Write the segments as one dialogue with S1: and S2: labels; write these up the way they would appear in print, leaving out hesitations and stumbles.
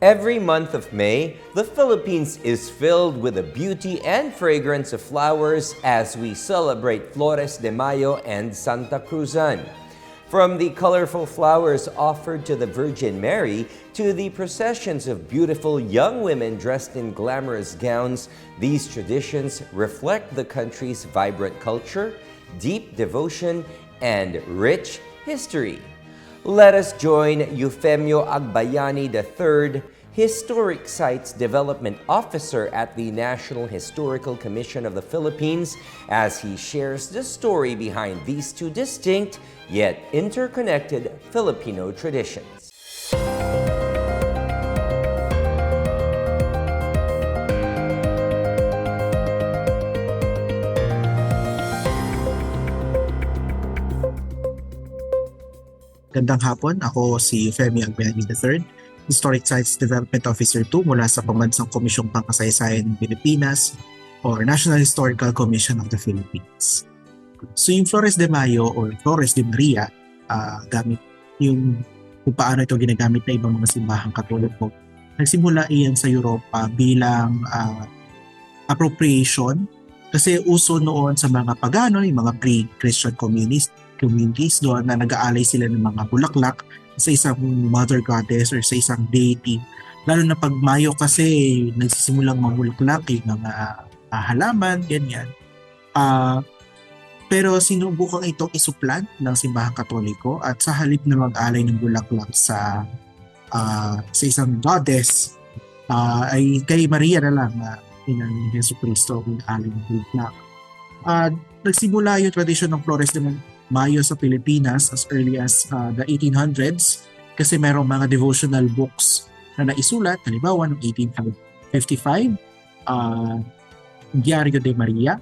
S1: Every month of May, the Philippines is filled with the beauty and fragrance of flowers as we celebrate Flores de Mayo and Santa Cruzan. From the colorful flowers offered to the Virgin Mary to the processions of beautiful young women dressed in glamorous gowns, these traditions reflect the country's vibrant culture, deep devotion, and rich history. Let us join Eufemio Agbayani III, Historic Sites Development Officer at the National Historical Commission of the Philippines, as he shares the story behind these two distinct yet interconnected Filipino traditions.
S2: Gandang hapon, ako si Eufemio Agbayani III, Historic Sites Development Officer 2 mula sa Pambansang Komisyong Pangkasaysayan ng Pilipinas or National Historical Commission of the Philippines. So yung Flores de Mayo or Flores de Maria, gamit yung kung paano ito ginagamit na ibang mga simbahang Katoliko. Nagsimula iyan sa Europa bilang appropriation kasi uso noon sa mga pagano, yung mga pre-Christian communities doon na nag-aalay sila ng mga bulaklak sa isang mother goddess or sa isang deity. Lalo na pag Mayo kasi nagsisimulang mamulaklak yung mga halaman, ganyan. Pero sinubukang itong isuplant ng simbahang Katoliko at sa halip na mag-alay ng bulaklak sa isang goddess, ay kay Maria na lang ina ni Jesu Cristo mag-alay ng bulaklak. Nagsimula yung tradisyon ng Flores de Mayo sa Pilipinas as early as the 1800s kasi merong mga devotional books na naisulat, halimbawa noong 1855, Diario de Maria,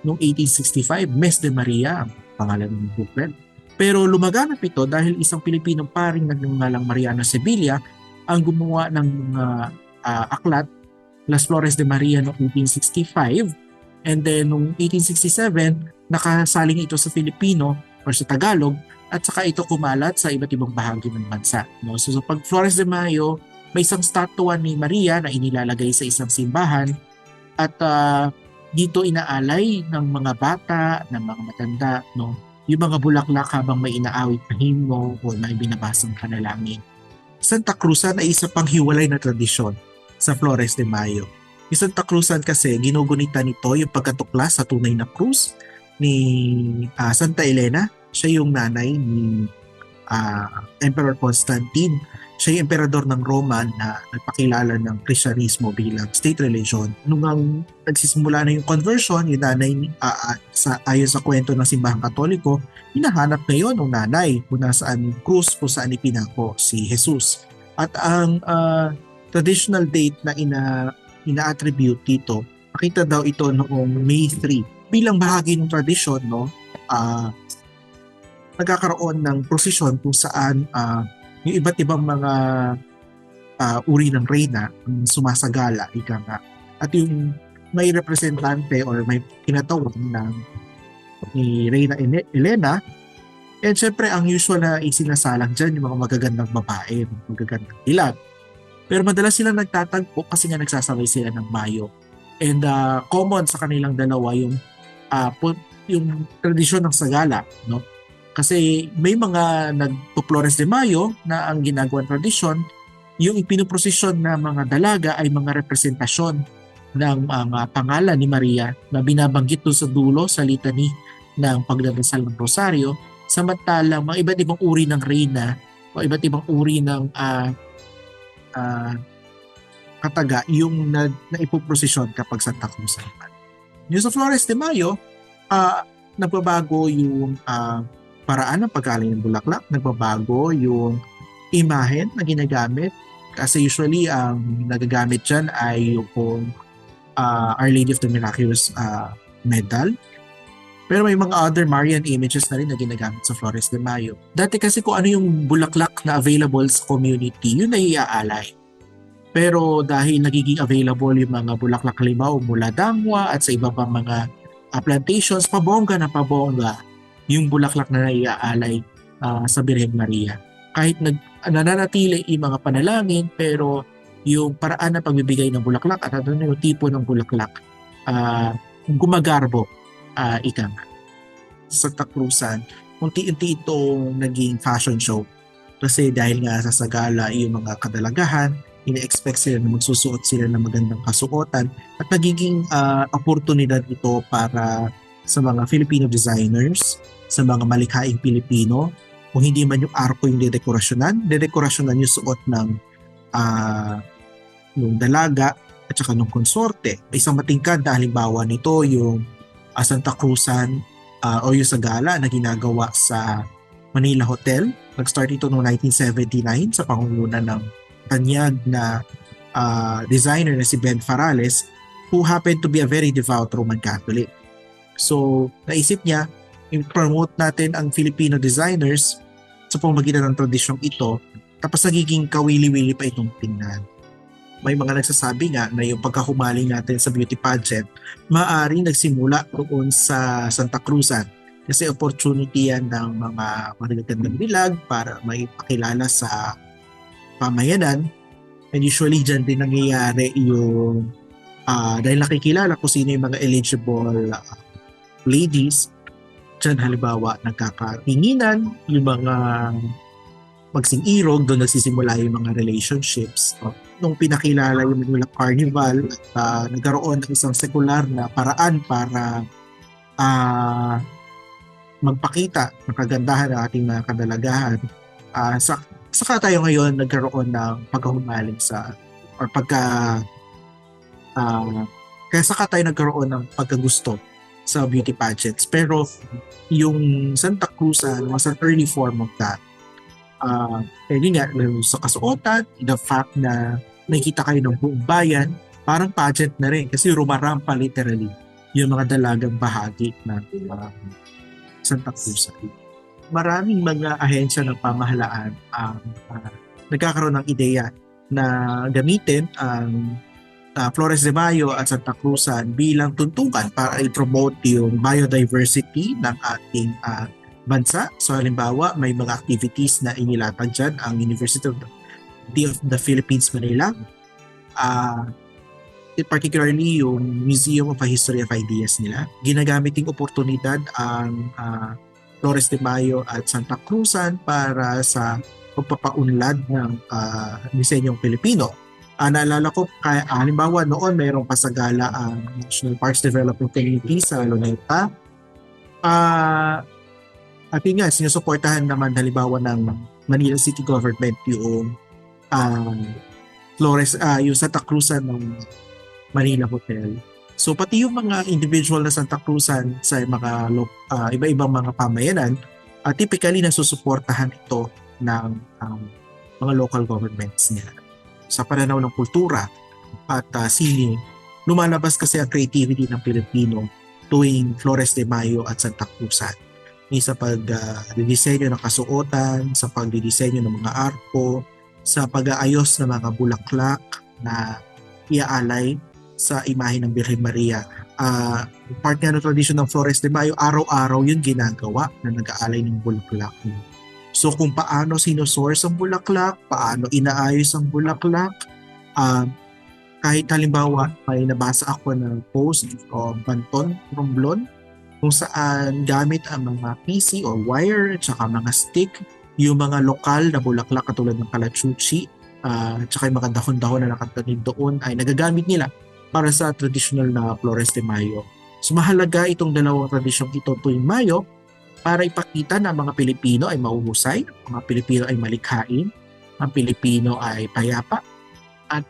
S2: noong 1865, Mes de Maria, ang pangalan ng booklet. Pero lumaganap ito dahil isang Pilipinong paring nagngangalang Mariano Sevilla ang gumawa ng mga aklat, Las Flores de Maria noong 1865, and then noong 1867, nakasaling ito sa Filipino or sa Tagalog at saka ito kumalat sa iba't ibang bahagi ng bansa. No? So pag Flores de Mayo, may isang statwa ni Maria na inilalagay sa isang simbahan at dito inaalay ng mga bata, ng mga matanda, no? Yung mga bulaklak habang may inaawit na himno o may binabasang panalangin. Santa Cruzan ay isa pang hiwalay na tradisyon sa Flores de Mayo. Yung Santa Cruzan kasi ginugunita nito yung pagkatuklas sa tunay na krus ni Santa Elena. Siya yung nanay ni Emperor Constantine. Siya yung emperador ng Roma na nagpakilala ng Kristyanismo bilang state religion. Nung nagsisimula na yung conversion, yung nanay, ayon sa kwento ng simbahang Katoliko, hinahanap ngayon ng nanay kung nasaan yung krus, kung saan ipinako si Jesus. At ang traditional date na ina-attribute dito, makita daw ito noong May 3. Bilang bahagi ng tradisyon, no, nagkakaroon ng prosesyon kung saan yung iba't ibang mga uri ng reyna sumasagala, ika nga. At yung may representante or may tinatawag ni Reyna Elena, and syempre ang usual na isinasalang dyan yung mga magagandang babae, magagandang dilag. Pero madalas silang nagtatagpo kasi nga nagsasabay sila ng Mayo. And common sa kanilang dalawa yung tradisyon ng sagala, no? Kasi may mga nagpo-Flores de Mayo na ang ginagawang tradisyon, yung ipinoprosesyon na mga dalaga ay mga representasyon ng mga pangalan ni Maria na binabanggit doon sa dulo sa litany ng pagdadasal ng rosaryo, samantalang mga iba't ibang uri ng reyna o iba't ibang uri ng kataga yung naipoprosesyon kapag Santa Cruzan. Yung sa Flores de Mayo, nagbabago yung paraan ng pag-alay ng bulaklak, nagbabago yung imahen na ginagamit kasi usually ang nagagamit dyan ay yung Our Lady of the Miraculous medal. Pero may mga other Marian images na rin na ginagamit sa Flores de Mayo. Dati kasi kung ano yung bulaklak na available sa community, yun ay iaalay. Pero dahil nagiging available yung mga bulaklak halimbawa mula Damwa at sa iba pang mga plantations, pabongga na pabongga yung bulaklak na naiaalay sa Birhen Maria. Kahit nananatili yung mga panalangin, pero yung paraan ng pagbibigay ng bulaklak at ano yung tipo ng bulaklak gumagarbo ika nga. Sa Santa Cruzan, unti-unti itong naging fashion show kasi dahil nga sa sagala yung mga kadalagahan, ina-expect sila na magsusuot sila ng magandang kasuotan at nagiging oportunidad ito para sa mga Filipino designers, sa mga malikhaing Pilipino, kung hindi man yung arko yung didekorasyonan yung suot ng yung dalaga at saka ng konsorte. Isang matingkad na halimbawa nito yung Santa Cruzan o yung sagala na ginagawa sa Manila Hotel. Nag-start ito noong 1979 sa pangunguna ng tanyag na designer na si Ben Farales, who happened to be a very devout Roman Catholic. So, naisip niya, i-promote natin ang Filipino designers sa pamamagitan ng tradisyong ito, tapos nagiging kawili-wili pa itong tingnan. May mga nagsasabi nga na yung pagkahumaling natin sa beauty pageant, maaaring nagsimula doon sa Santa Cruzan kasi opportunity yan ng mga magagandang bilag para may pakilala sa pamayanan. And usually dyan din nangyayari yung dahil nakikilala kung sino yung mga eligible ladies, dyan halimbawa nagkakatinginan yung mga magsing-irog, doon nagsisimula yung mga relationships. Nung pinakilala yung Manila Carnival, nagkaroon ng isang sekular na paraan para magpakita ng kagandahan ng ating mga kadalagahan. Saka tayo ngayon nagkaroon ng pagkahumaling kaya saka tayo nagkaroon ng pagkagusto sa beauty pageants. Pero yung Santa Cruzan was an early form of that. Yun nga, sa kasuotan, the fact na nakikita kayo ng buong bayan, parang pageant na rin kasi rumarampa literally yung mga dalagang bahagi ng Santa Cruzan. Maraming mga ahensya ng pamahalaan ang nagkakaroon ng ideya na gamitin ang Flores de Mayo at Santa Cruzan bilang tuntukan para i-promote yung biodiversity ng ating bansa. So halimbawa, may mga activities na inilatag dyan ang University of the Philippines, Manila. Particularly yung Museum of a History of Ideas nila. Ginagamit yung oportunidad ang Flores de Mayo at Santa Cruzan para sa pagpapaunlad ng disenyong Pilipino. Naalala ko, halimbawa noon mayroong pasagala ang National Parks Development Committee sa Luneta. At yun nga, sinusuportahan naman halimbawa ng Manila City Government yung yung Santa Cruzan ng Manila Hotel. So pati yung mga individual na Santa Cruzan sa mga iba-ibang mga pamayanan, typically nasusuportahan ito ng mga local governments nila. Sa pananaw ng kultura at sine, lumalabas kasi ang creativity ng Pilipino tuwing Flores de Mayo at Santa Cruzan. Sa pagdidisenyo ng kasuotan, sa pagdidisenyo ng mga arko, sa pag-aayos ng mga bulaklak na iaalay sa imahe ng Birhen Maria. Part nga ng tradisyon ng Flores de Mayo, araw-araw yun ginagawa na nag-aalay ng bulaklak. So kung paano sinusource ang bulaklak, paano inaayos ang bulaklak, kahit halimbawa may nabasa ako ng post o Banton Romblon kung saan gamit ang mga PC or wire at saka mga stick, yung mga lokal na bulaklak katulad ng kalachuchi at saka yung mga dahon-dahon na nakatanim doon ay nagagamit nila para sa traditional na Flores de Mayo. So mahalaga itong dalawang tradisyong ito tuwing Mayo para ipakita na ang mga Pilipino ay mahuhusay, ang mga Pilipino ay malikhain, ang Pilipino ay payapa at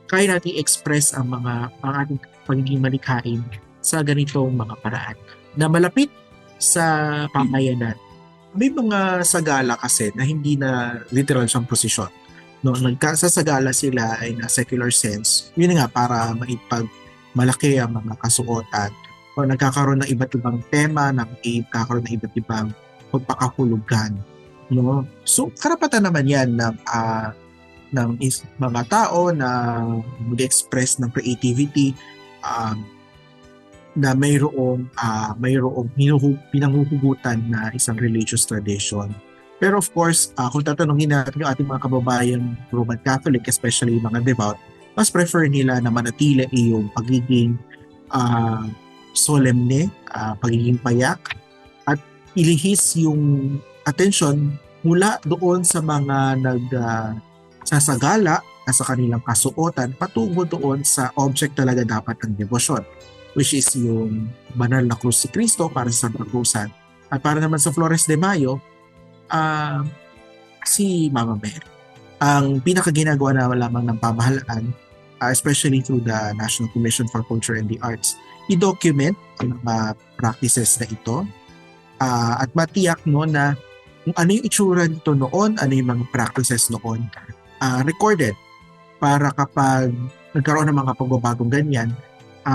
S2: kaya natin express ang ating pagiging malikhain sa ganitong mga paraan na malapit sa pamayanan. May mga sagala kasi na hindi na literal siyang prosesyon. No, nagkasasagala sila ay na secular sense. Yun nga para maipagmalaki ang mga kasuotan o nagkakaroon ng iba't ibang tema, nagkakaroon ng iba't ibang pagpakahulugan. No? So, karapatan naman yan ng mga tao na mag-express ng creativity na mayroong pinanghuhugutan na isang religious tradition. Pero of course, kung tatanungin natin yung ating mga kababayan Roman Catholic, especially yung mga devout, mas prefer nila na manatili yung pagiging solemne, pagiging payak, at ilihis yung attention mula doon sa mga sasagala sa kanilang kasuotan patungo doon sa object talaga dapat ng devotion, which is yung banal na krus si Cristo para sa Santa Cruzan. At para naman sa Flores de Mayo, si Mama Mary. Ang pinakaginagawa na lamang ng pamahalaan, especially through the National Commission for Culture and the Arts, i-document ang mga practices na ito at matiyak na kung ano yung itsura nito noon, ano yung mga practices noon, recorded para kapag nagkaroon ng mga pagbabagong ganyan,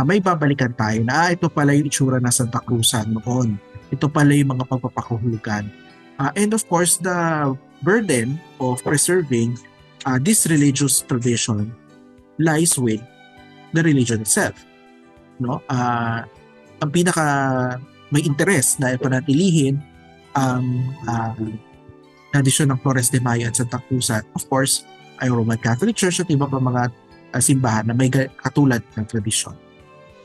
S2: may babalikan tayo na ito pala yung itsura na Santa Cruzan noon. Ito pala yung mga pagpapakahulugan. And of course, the burden of preserving this religious tradition lies with the religion itself. No? Ang pinaka may interest na ipanatilihin ang tradisyon ng Flores de Mayo at Santa Cruzan, of course, ay Roman Catholic Church at iba pa mga simbahan na may katulad ng tradisyon.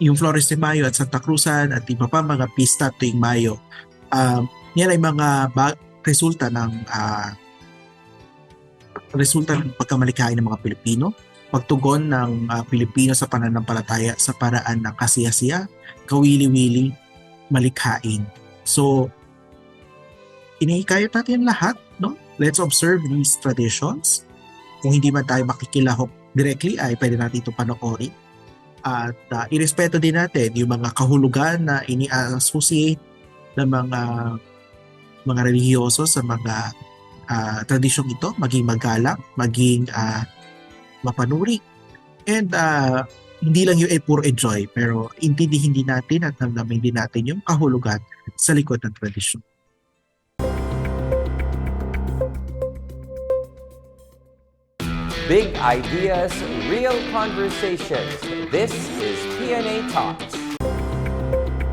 S2: Yung Flores de Mayo at Santa Cruzan at iba pa mga pista tuwing Mayo, yan ay mga resulta ng pagkamalikhain ng mga Pilipino, pagtugon ng Pilipino sa pananampalataya sa paraan ng kasiyasiya, kawili-wili, malikhain. So, inihikayat natin lahat, no? Let's observe these traditions. Kung hindi man tayo makikilahok directly, ay pwede natin ito panoorin. At irespeto din natin yung mga kahulugan na ini-associate ng mga relihiyoso sa mga tradisyong ito, maging magalang, maging mapanuri. And hindi lang yung puro enjoy, pero intindihin din natin at namnamin din natin yung kahulugan sa likod ng tradisyon.
S1: Big ideas, real conversations. This is PNA Talks.